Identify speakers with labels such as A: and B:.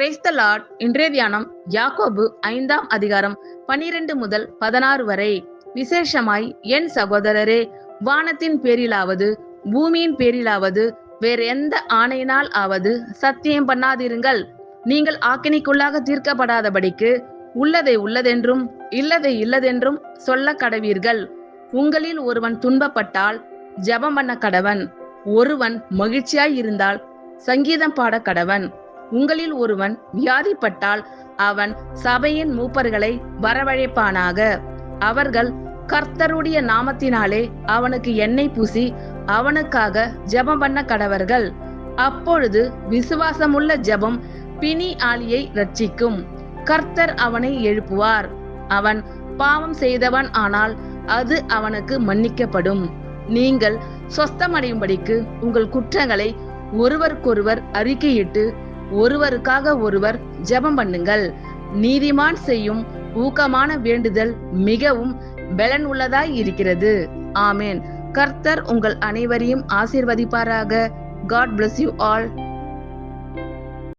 A: Praise the Lord. இன்றைய தியானம் யாக்கோபு 5ஆம் அதிகாரம் 12 முதல் 16 வரை. விசேஷமாய் என் சகோதரரே, வானத்தின் பேரிலாவது பூமியின் பேரிலாவது வேற எந்த ஆணையினால் ஆவது சத்தியம் பண்ணாதிருங்கள். நீங்கள் ஆக்கினைக்குள்ளாக தீர்க்கப்படாதபடிக்கு உள்ளதை உள்ளதென்றும் இல்லதை இல்லதென்றும் சொல்ல கடவீர்கள். உங்களில் ஒருவன் துன்பப்பட்டால் ஜெபம் பண்ண கடவன். ஒருவன் மகிழ்ச்சியாய் இருந்தால் சங்கீதம் பாட கடவன். உங்களில் ஒருவன் வியாதிப்பட்டால் அவன் சபையின் மூப்பர்களை வரவழைப்பானாக. அவர்கள் கர்த்தருடைய நாமத்தினாலே அவனுக்கு எண்ணெய் பூசி அவனுக்காக ஜெபம் பண்ண கடவர்கள். அப்பொழுது விசுவாசமுள்ள ஜெபம் பிணி ஆளியை ரட்சிக்கும். கர்த்தர் அவனை எழுப்புவார். அவன் பாவம் செய்தவன் ஆனால் அது அவனுக்கு மன்னிக்கப்படும். நீங்கள் சொஸ்தமடையும்படிக்கு உங்கள் குற்றங்களை ஒருவருக்கொருவர் அறிக்கையிட்டு ஒருவருக்காக ஒருவர் ஜெபம் பண்ணுங்கள். நீதிமான் செய்யும் ஊக்கமான வேண்டுதல் மிகவும் பலன் உள்ளதாய் இருக்கிறது. ஆமேன். கர்த்தர் உங்கள் அனைவரையும் ஆசீர்வதிப்பாராக. God bless you all.